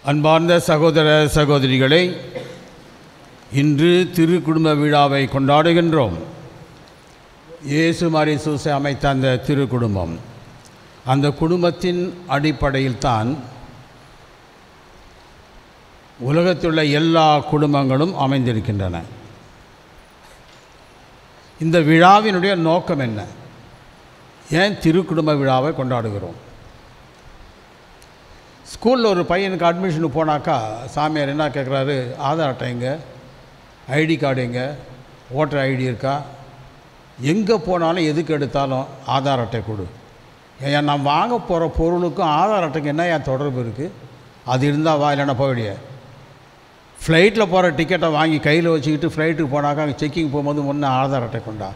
அன்பார்ந்த சகோதர சகோதரிகளை, இன்று திருக்குடும்ப விழாவை கொண்டாடுகின்றோம். இயேசு மாரி சூசை அமைத்த அந்த திருக்குடும்பம், அந்த குடும்பத்தின் அடிப்படையில் தான் உலகத்திலுள்ள எல்லா குடும்பங்களும் அமைந்திருக்கின்றன. இந்த விழாவினுடைய நோக்கம் என்ன? ஏன் திருக்குடும்ப விழாவை கொண்டாடுகிறோம்? ஸ்கூலில் ஒரு பையனுக்கு அட்மிஷனுக்கு போனாக்கா சாமியார் என்ன கேட்குறாரு? ஆதார் அட்டை எங்கே, ஐடி கார்டு எங்கே, ஓட்டர் ஐடி இருக்கா? எங்கே போனாலும் எதுக்கு எடுத்தாலும் ஆதார் அட்டை கொடு. ஏன் நான் வாங்க போகிற பொருளுக்கும் ஆதார் அட்டைக்கு என்ன ஏன் தொடர்பு இருக்குது? அது இருந்தால் வா, இல்லைன்னா போயிடிய. ஃப்ளைட்டில் போகிற டிக்கெட்டை வாங்கி கையில் வச்சுக்கிட்டு ஃப்ளைட்டுக்கு போனாக்கா அங்கே செக்கிங் போகும்போது முன்னே ஆதார் அட்டை கொண்டா,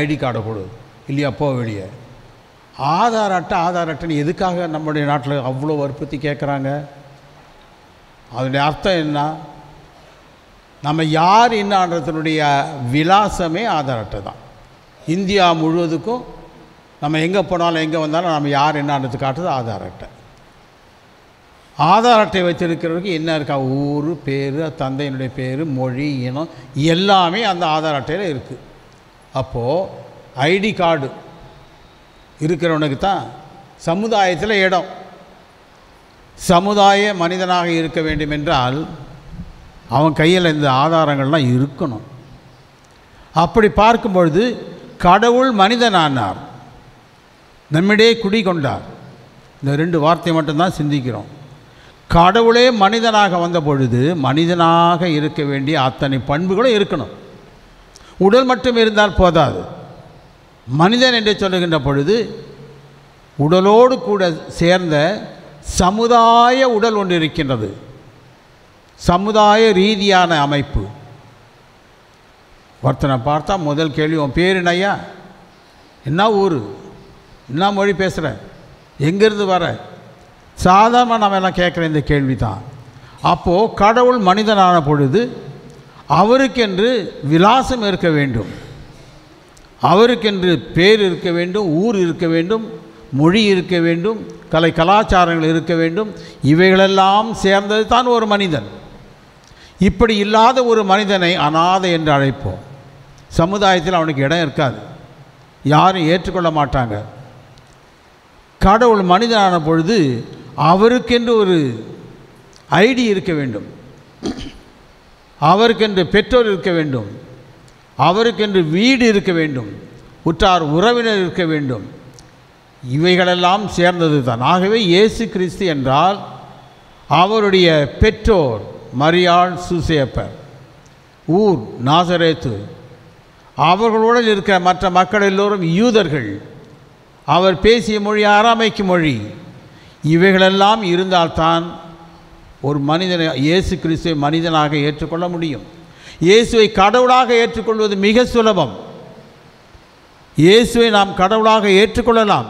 ஐடி கார்டை கொடு, இல்லையா போக வெளியே. ஆதார் அட்டைன்னு எதுக்காக நம்முடைய நாட்டில் அவ்வளோ வற்புறுத்தி கேட்குறாங்க? அதனுடைய அர்த்தம் என்ன? நம்ம யார் என்னன்றதுனுடைய விலாசமே ஆதார் அட்டை தான். இந்தியா முழுவதுக்கும் நம்ம எங்கே போனாலும் எங்கே வந்தாலும் நம்ம யார் என்னன்றது காட்டுறது ஆதார் அட்டை. ஆதார் அட்டை வச்சிருக்கிறவருக்கு என்ன இருக்கா? ஊர், பேர், தந்தையினுடைய பேர், மொழி, இனம் எல்லாமே அந்த ஆதார் அட்டையில் இருக்குது. அப்போது ஐடி கார்டு இருக்கிறவனுக்கு தான் சமுதாயத்தில் இடம். சமுதாய மனிதனாக இருக்க வேண்டும் என்றால் அவன் கையில் இந்த ஆதாரங்கள்லாம் இருக்கணும். அப்படி பார்க்கும்பொழுது கடவுள் மனிதனானார், நம்மிடையே குடிகொண்டார். இந்த ரெண்டு வார்த்தை மட்டும்தான் சிந்திக்கிறோம். கடவுளே மனிதனாக வந்த பொழுது மனிதனாக இருக்க வேண்டிய அத்தனை பண்புகளும் இருக்கணும். உடல் மட்டும் இருந்தால் போதாது. மனிதன் என்று சொல்லுகின்ற பொழுது உடலோடு கூட சேர்ந்த சமுதாய உடல் ஒன்று இருக்கின்றது. சமுதாய ரீதியான அமைப்பு. ஒருத்தனை பார்த்தா முதல் கேள்வி, உன் பேர் என்னய்யா, என்ன ஊர், என்ன மொழி பேசுகிற, எங்கேருந்து வர? சாதாரணமாக நம்ம எல்லாம் கேட்குற இந்த கேள்வி தான். அப்போது கடவுள் மனிதனான பொழுது அவருக்கென்று விலாசம் இருக்க வேண்டும், அவருக்கென்று பேர் இருக்க வேண்டும், ஊர் இருக்க வேண்டும், மொழி இருக்க வேண்டும், கலாச்சாரங்கள் இருக்க வேண்டும். இவைகளெல்லாம் சேர்ந்தது தான் ஒரு மனிதன். இப்படி இல்லாத ஒரு மனிதனை அனாதை என்று அழைப்போம். சமுதாயத்தில் அவனுக்கு இடம் இருக்காது, யாரும் ஏற்றுக்கொள்ள மாட்டாங்க. கடவுள் மனிதனான பொழுது அவருக்கென்று ஒரு ஐடி இருக்க வேண்டும், அவருக்கென்று பெற்றோர் இருக்க வேண்டும், அவருக்கென்று வீடு இருக்க வேண்டும், உற்றார் உறவினர் இருக்க வேண்டும். இவைகளெல்லாம் சேர்ந்தது தான். ஆகவே இயேசு கிறிஸ்து என்றால் அவருடைய பெற்றோர் மரியாள், சூசேப்பர், ஊர் நாசரேத்து, அவர்களுடன் இருக்கிற மற்ற மக்கள் எல்லோரும் யூதர்கள், அவர் பேசிய மொழி ஆராமைக்கு மொழி. இவைகளெல்லாம் இருந்தால்தான் ஒரு மனிதனை, இயேசு கிறிஸ்துவை மனிதனாக ஏற்றுக்கொள்ள முடியும். இயேசுவை கடவுளாக ஏற்றுக்கொள்வது மிக சுலபம். இயேசுவை நாம் கடவுளாக ஏற்றுக்கொள்ளலாம்.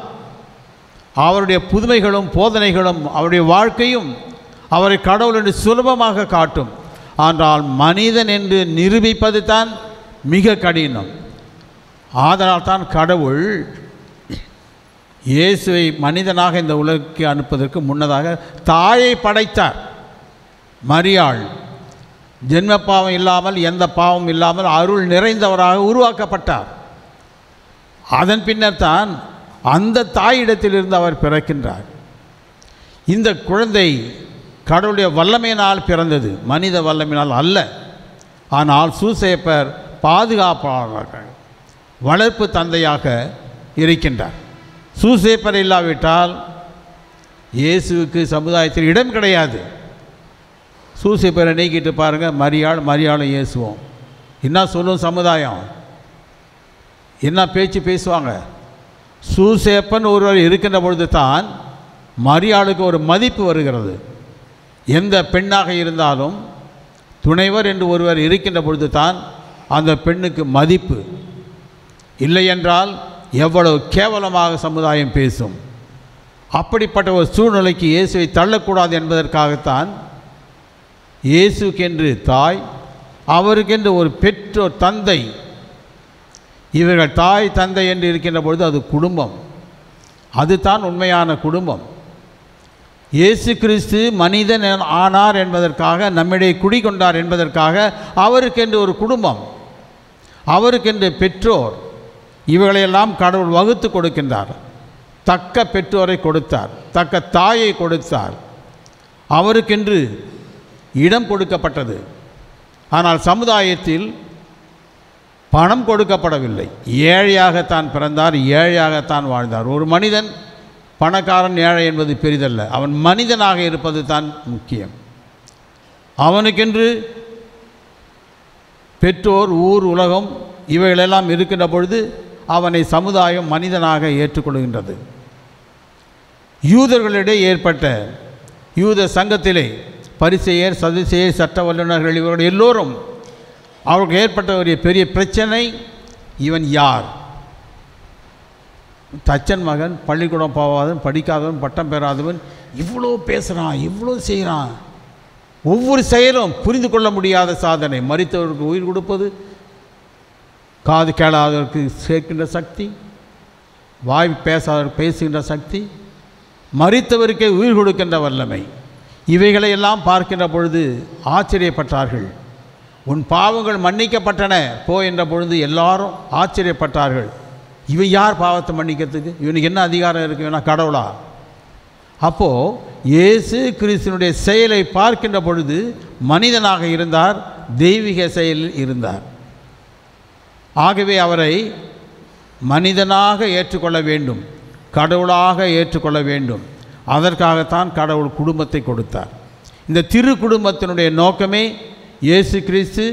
அவருடைய புதுமைகளும் போதனைகளும் அவருடைய வாழ்க்கையும் அவரை கடவுள் என்று சுலபமாக காட்டும். ஆனால் மனிதன் என்று நிரூபிப்பது தான் மிக கடினம். ஆதலால் தான் கடவுள் இயேசுவை மனிதனாக இந்த உலகுக்கு அனுப்புவதற்கு முன்னதாக தாயை படைத்தார். மரியாள் ஜென்ம பாவம் இல்லாமல், எந்த பாவம் இல்லாமல் அருள் நிறைந்தவராக உருவாக்கப்பட்டார். அதன் பின்னர் தான் அந்த தாயிடத்திலிருந்து அவர் பிறக்கின்றார். இந்த குழந்தை கடவுளுடைய வல்லமையினால் பிறந்தது, மனித வல்லமையினால் அல்ல. ஆனால் சூசேப்பர் பாதுகாப்பாளராக, வளர்ப்பு தந்தையாக இருக்கின்றார். சூசேப்பர் இல்லாவிட்டால் இயேசுவுக்கு சமுதாயத்தில் இடம் கிடையாது. சூசேப்பரை நீக்கிட்டு பாருங்கள், மரியாளும் இயேசுவோம் என்ன சொல்லும் சமுதாயம்? என்ன பேச்சு பேசுவாங்க? சூசேப்பன் ஒருவர் இருக்கின்ற பொழுது தான் மரியாளுக்கு ஒரு மதிப்பு வருகிறது. எந்த பெண்ணாக இருந்தாலும் துணைவர் என்று ஒருவர் இருக்கின்ற பொழுது தான் அந்த பெண்ணுக்கு மதிப்பு. இல்லை என்றால் எவ்வளவு கேவலமாக சமுதாயம் பேசும். அப்படிப்பட்ட ஒரு சூழ்நிலைக்கு இயேசுவை தள்ளக்கூடாது என்பதற்காகத்தான் இயேசுக்கென்று தாய், அவருக்கென்று ஒரு பெற்றோர், தந்தை. இவர்கள் தாய் தந்தை என்று இருக்கின்ற பொழுது அது குடும்பம். அதுதான் உண்மையான குடும்பம். இயேசு கிறிஸ்து மனிதன் ஆனார் என்பதற்காக, நம்மிடையே குடிகொண்டார் என்பதற்காக அவருக்கென்று ஒரு குடும்பம், அவருக்கென்று பெற்றோர், இவைகளையெல்லாம் கடவுள் வகுத்து கொடுக்கின்றார். தக்க பெற்றோரை கொடுத்தார், தக்க தாயை கொடுத்தார், அவருக்கென்று இடம் கொடுக்கப்பட்டது. ஆனால் சமுதாயத்தில் பணம் கொடுக்கப்படவில்லை. ஏழையாகத்தான் பிறந்தார், ஏழையாகத்தான் வாழ்ந்தார். ஒரு மனிதன் பணக்காரன் ஏழை என்பது பெரிதல்ல, அவன் மனிதனாக இருப்பது தான் முக்கியம். அவனுக்கென்று பெற்றோர், ஊர், உலகம் இவைகளெல்லாம் இருக்கின்ற பொழுது அவனை சமுதாயம் மனிதனாக ஏற்றுக்கொள்கின்றது. யூதர்களிடையே ஏற்பட்ட யூத சங்கத்திலே பரிசேயர், சதுசேயர், சட்ட வல்லுநர்கள் இவர்கள் எல்லோரும் அவருக்கு ஏற்பட்ட ஒரு பெரிய பிரச்சனை, இவன் யார்? தச்சன் மகன், பள்ளிக்கூடம் போகாதவன், படிக்காதவன், பட்டம் பெறாதவன், இவ்வளோ பேசுகிறான், இவ்வளோ செய்கிறான், ஒவ்வொரு செயலும் புரிந்து கொள்ள முடியாத சாதனை. மரித்தவருக்கு உயிர் கொடுப்பது, காது கேளாதவருக்கு சேர்க்கின்ற சக்தி, வாய் பேசாதவருக்கு பேசுகின்ற சக்தி, மரித்தவருக்கே உயிர் கொடுக்கின்ற வல்லமை, இவைகளையெல்லாம் பார்க்கின்ற பொழுது ஆச்சரியப்பட்டார்கள். உன் பாவங்கள் மன்னிக்கப்பட்டன போ என்ற பொழுது எல்லாரும் ஆச்சரியப்பட்டார்கள். இவன் யார் பாவத்தை மன்னிக்கிறதுக்கு? இவனுக்கு என்ன அதிகாரம் இருக்குது? இவனா கடவுளா? அப்போது இயேசு கிறிஸ்துவினுடைய செயலை பார்க்கின்ற பொழுது மனிதனாக இருந்தார், தெய்வீக செயலில் இருந்தார். ஆகவே அவரை மனிதனாக ஏற்றுக்கொள்ள வேண்டும், கடவுளாக ஏற்றுக்கொள்ள வேண்டும். அதற்காகத்தான் கடவுள் குடும்பத்தை கொடுத்தார். இந்த திரு குடும்பத்தினுடைய நோக்கமே இயேசு கிறிஸ்து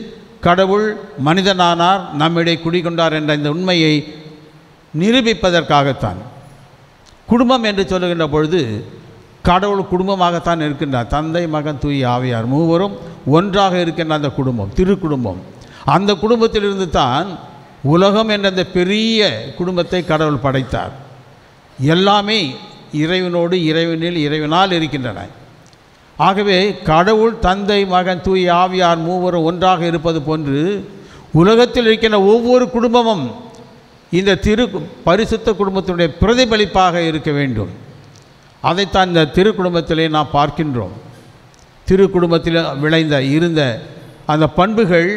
கடவுள் மனிதனானார், நம்மிடையே குடிகொண்டார் என்ற இந்த உண்மையை நிரூபிப்பதற்காகத்தான். குடும்பம் என்று சொல்லுகின்ற பொழுது கடவுள் குடும்பமாகத்தான் இருக்கின்றார். தந்தை, மகன், தூய ஆவியார் மூவரும் ஒன்றாக இருக்கின்ற அந்த குடும்பம் திரு குடும்பம். அந்த குடும்பத்திலிருந்து தான் உலகம் என்ற அந்த பெரிய குடும்பத்தை கடவுள் படைத்தார். எல்லாமே இறைவனோடு, இறைவனில், இறைவனால் இருக்கின்றன. ஆகவே கடவுள் தந்தை, மகன், தூய ஆவியார் மூவரும் ஒன்றாக இருப்பது போன்று உலகத்தில் இருக்கின்ற ஒவ்வொரு குடும்பமும் இந்த பரிசுத்த குடும்பத்தினுடைய பிரதிபலிப்பாக இருக்க வேண்டும். அதைத்தான் இந்த திரு குடும்பத்திலே நாம் பார்க்கின்றோம். திரு குடும்பத்தில் இருந்த அந்த பண்புகள்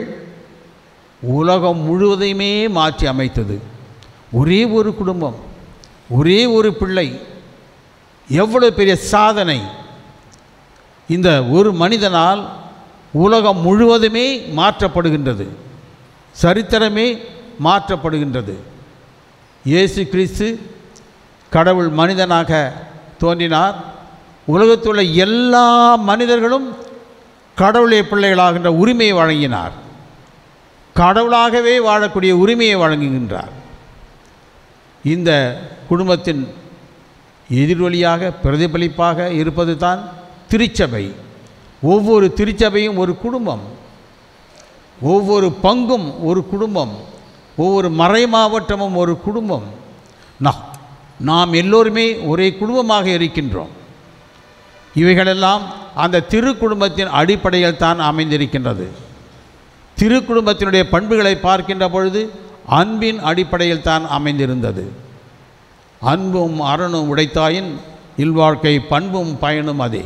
உலகம் முழுவதையுமே மாற்றி அமைத்தது. ஒரே ஒரு குடும்பம், ஒரே ஒரு பிள்ளை, எவ்வளவு பெரிய சாதனை! இந்த ஒரு மனிதனால் உலகம் முழுவதுமே மாற்றப்படுகின்றது, சரித்திரமே மாற்றப்படுகின்றது. இயேசு கிறிஸ்து கடவுள் மனிதனாக தோன்றினார். உலகத்தில் உள்ள எல்லா மனிதர்களும் கடவுளுடைய பிள்ளைகளாகின்ற உரிமையை வழங்கினார். கடவுளாகவே வாழக்கூடிய உரிமையை வழங்குகின்றார். இந்த குடும்பத்தின் எதிரொலியாக, பிரதிபலிப்பாக இருப்பது தான் திருச்சபை. ஒவ்வொரு திருச்சபையும் ஒரு குடும்பம், ஒவ்வொரு பங்கும் ஒரு குடும்பம், ஒவ்வொரு மறை மாவட்டமும் ஒரு குடும்பம். நாம் எல்லோருமே ஒரே குடும்பமாக இருக்கின்றோம். இவைகளெல்லாம் அந்த திரு குடும்பத்தின் அடிப்படையில் தான் அமைந்திருக்கின்றது. திரு குடும்பத்தினுடைய பண்புகளை பார்க்கின்ற பொழுது அன்பின் அடிப்படையில் தான் அமைந்திருந்தது. அன்பும் அறனும் உடைத்தாயின் இல்வாழ்க்கை பண்பும் பயனும் அதே.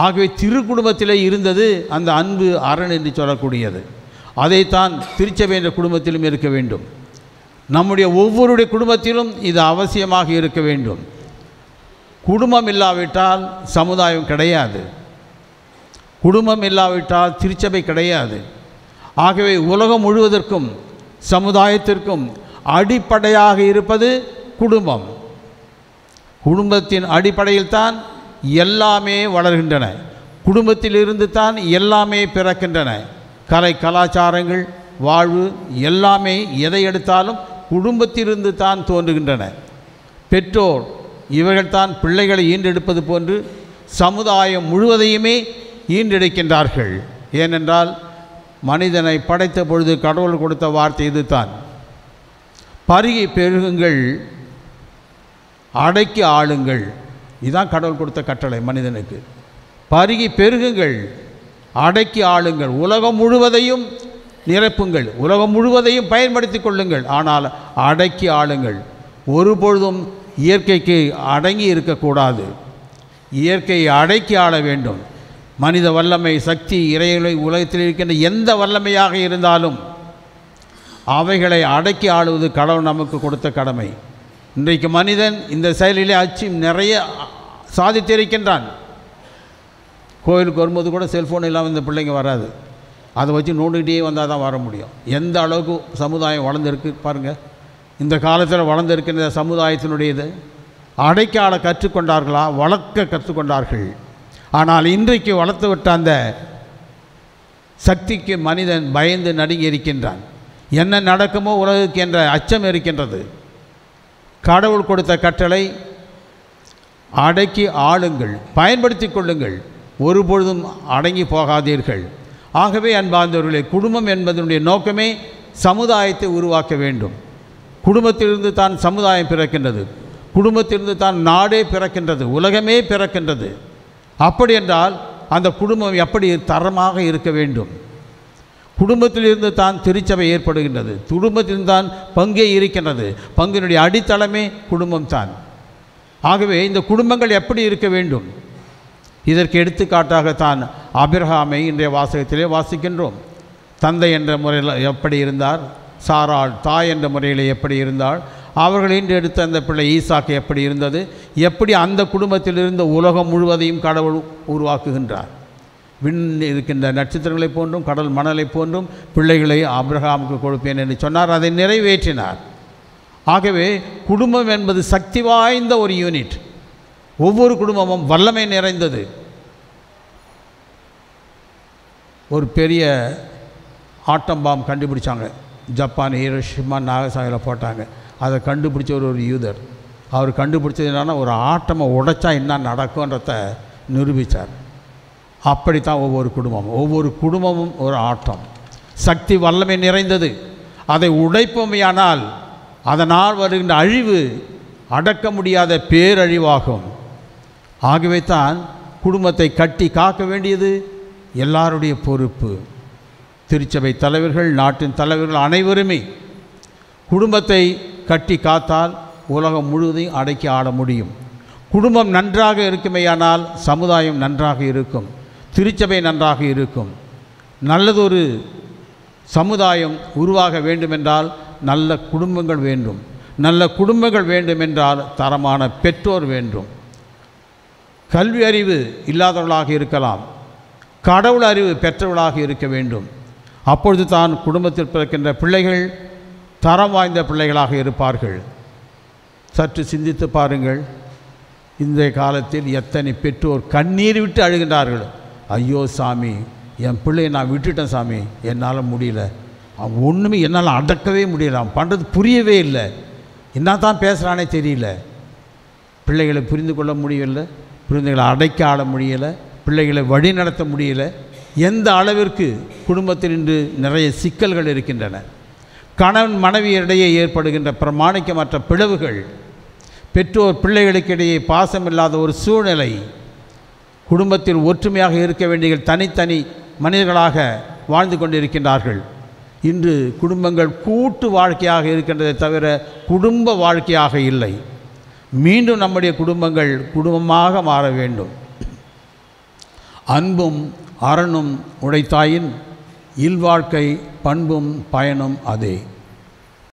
ஆகவே திரு குடும்பத்திலே இருந்தது அந்த அன்பு, அரண் என்று சொல்லக்கூடியது. அதைத்தான் திருச்சபை என்ற குடும்பத்திலும் இருக்க வேண்டும். நம்முடைய ஒவ்வொருடைய குடும்பத்திலும் இது அவசியமாக இருக்க வேண்டும். குடும்பம் இல்லாவிட்டால் சமுதாயம் கிடையாது, குடும்பம் இல்லாவிட்டால் திருச்சபை கிடையாது. ஆகவே உலகம் முழுவதற்கும் சமுதாயத்திற்கும் அடிப்படையாக இருப்பது குடும்பம். குடும்பத்தின் அடிப்படையில் தான் எல்லாமே வளர்கின்றன, குடும்பத்திலிருந்து தான் எல்லாமே பிறக்கின்றன. கலை, கலாச்சாரங்கள், வாழ்வு எல்லாமே எதை எடுத்தாலும் குடும்பத்திலிருந்து தான் தோன்றுகின்றன. பெற்றோர் இவர்கள்தான் பிள்ளைகளை ஈன்றெடுப்பது போன்று சமுதாயம் முழுவதையுமே ஈன்றெடுக்கின்றார்கள். ஏனென்றால் மனிதனை படைத்த பொழுது கடவுள் கொடுத்த வார்த்தை இதுதான்: பருகி பெருகுங்கள், அடக்கி ஆளுங்கள். இதுதான் கடவுள் கொடுத்த கட்டளை மனிதனுக்கு. பருகி பெருகுங்கள், அடக்கி ஆளுங்கள், உலகம் முழுவதையும் நிரப்புங்கள், உலகம் முழுவதையும் பயன்படுத்தி கொள்ளுங்கள், ஆனால் அடக்கி ஆளுங்கள். ஒருபொழுதும் இயற்கைக்கு அடங்கி இருக்கக்கூடாது. இயற்கையை அடக்கி ஆள வேண்டும். மனித வல்லமை, சக்தி, இறைகளை உலகத்தில் இருக்கின்ற எந்த வல்லமையாக இருந்தாலும் அவைகளை அடக்கி ஆளுவது கடவுள் நமக்கு கொடுத்த கடமை. இன்றைக்கு மனிதன் இந்த செயலிலே நிறைய சாதித்திருக்கின்றான். கோயிலுக்கு வரும்போது கூட செல்ஃபோன் இல்லாமல் இந்த பிள்ளைங்க வராது. அதை வச்சு நோண்டிகிட்டே வந்தால் தான் வர முடியும். எந்த அளவுக்கு சமுதாயம் வளர்ந்துருக்கு பாருங்கள். இந்த காலத்தில் வளர்ந்துருக்கின்ற சமுதாயத்தினுடையது அடைக்க ஆள கற்றுக்கொண்டார்களா? வளர்க்க கற்றுக்கொண்டார்கள். ஆனால் இன்றைக்கு வளர்த்து விட்ட அந்த சக்திக்கு மனிதன் பயந்து நடுங்கி இருக்கின்றான். என்ன நடக்குமோ உலகுக்கு என்ற அச்சம் இருக்கின்றது. கடவுள் கொடுத்த கட்டளை அடக்கி ஆளுங்கள், பயன்படுத்தி கொள்ளுங்கள், ஒருபொழுதும் அடங்கி போகாதீர்கள். ஆகவே அன்பார்ந்தவர்களே, குடும்பம் என்பதனுடைய நோக்கமே சமுதாயத்தை உருவாக்க வேண்டும். குடும்பத்திலிருந்து தான் சமுதாயம் பிறக்கின்றது, குடும்பத்திலிருந்து தான் நாடே பிறக்கின்றது, உலகமே பிறக்கின்றது. அப்படி என்றால் அந்த குடும்பம் எப்படி தரமாக இருக்க வேண்டும்? குடும்பத்திலிருந்து தான் திருச்சபை ஏற்படுகின்றது, குடும்பத்திலிருந்து தான் பங்கே இருக்கின்றது, பங்கினுடைய அடித்தளமே குடும்பம்தான். ஆகவே இந்த குடும்பங்கள் எப்படி இருக்க வேண்டும்? இதற்கு எடுத்துக்காட்டாகத்தான் ஆபிரகாமை இன்றைய வாசகத்திலே வாசிக்கின்றோம். தந்தை என்ற முறையில் எப்படி இருந்தார், சாராள் தாய் என்ற முறையில் எப்படி இருந்தாள், அவர்கள் இன்று எடுத்த அந்த பிள்ளை ஈசாக்கு எப்படி இருந்தது, எப்படி அந்த குடும்பத்திலிருந்து உலகம் முழுவதையும் கடவுள் உருவாக்குகின்றார். விண் இருக்கின்ற நட்சத்திரங்களைப் போன்றும் கடல் மணலைப் போன்றும் பிள்ளைகளை ஆபிரகாமுக்கு கொடுப்பேன் என்று சொன்னார். அதை நிறைவேற்றினார். ஆகவே குடும்பம் என்பது சக்தி வாய்ந்த ஒரு யூனிட். ஒவ்வொரு குடும்பமும் வல்லமை நிறைந்தது. ஒரு பெரிய ஆட்டம் பாம் கண்டுபிடிச்சாங்க. ஜப்பான் ஹீரோஷிமா நாகசாகியில் போட்டாங்க. அதை கண்டுபிடிச்ச ஒரு யூதர். அவர் கண்டுபிடிச்சது என்னன்னா, ஒரு ஆட்டமை உடைச்சா என்ன நடக்கும்ன்றத நிரூபித்தார். அப்படித்தான் ஒவ்வொரு குடும்பமும் ஒரு ஆட்டம், சக்தி வல்லமை நிறைந்தது. அதை உடைப்போமையானால் அதனால் வருகின்ற அழிவு அடக்க முடியாத பேரழிவாகும். ஆகவே தான் குடும்பத்தை கட்டி காக்க வேண்டியது எல்லாருடைய பொறுப்பு. திருச்சபை தலைவர்கள், நாட்டின் தலைவர்கள் அனைவருமே குடும்பத்தை கட்டி காத்தால் உலகம் முழுவதையும் அடக்கி ஆள முடியும். குடும்பம் நன்றாக இருக்குமேயானால் சமுதாயம் நன்றாக இருக்கும், திருச்சபை நன்றாக இருக்கும். நல்லதொரு சமுதாயம் உருவாக வேண்டுமென்றால் நல்ல குடும்பங்கள் வேண்டும். நல்ல குடும்பங்கள் வேண்டுமென்றால் தரமான பெற்றோர் வேண்டும். கல்வி அறிவு இல்லாதவர்களாக இருக்கலாம், கடவுள் அறிவு பெற்றவர்களாக இருக்க வேண்டும். அப்பொழுது தான் குடும்பத்தில் பிறக்கின்ற பிள்ளைகள் தரம் வாய்ந்த பிள்ளைகளாக இருப்பார்கள். சற்று சிந்தித்து பாருங்கள். இன்றைய காலத்தில் எத்தனை பெற்றோர் கண்ணீர் விட்டு அழுகின்றார்கள். ஐயோ சாமி, என் பிள்ளையை நான் விட்டுட்டேன் சாமி, என்னால் முடியல, அவன் ஒன்றுமே என்னால் அடக்கவே முடியல, அவன் பண்ணுறது புரியவே இல்லை, என்ன தான் பேசுகிறானே தெரியல. பிள்ளைகளை புரிந்து கொள்ள முடியலை, பிள்ளைகளை அடைக்க ஆள முடியலை, பிள்ளைகளை வழி நடத்த முடியல. எந்த அளவிற்கு குடும்பத்தில் இன்று நிறைய சிக்கல்கள் இருக்கின்றன. கணவன் மனைவியரிடையே ஏற்படுகின்ற பிரமாணிக்கமற்ற பிளவுகள், பெற்றோர் பிள்ளைகளுக்கிடையே பாசமில்லாத ஒரு சூழ்நிலை, குடும்பத்தில் ஒற்றுமையாக இருக்க வேண்டிய தனித்தனி மனிதர்களாக வாழ்ந்து கொண்டிருக்கின்றார்கள். இன்று குடும்பங்கள் கூட்டு வாழ்க்கையாக இருக்கின்றதை தவிர குடும்ப வாழ்க்கையாக இல்லை. மீண்டும் நம்முடைய குடும்பங்கள் குடும்பமாக மாற வேண்டும். அன்பும் அறனும் உடைத்தாயின் இல்வாழ்க்கை பண்பும் பயனும் அதே.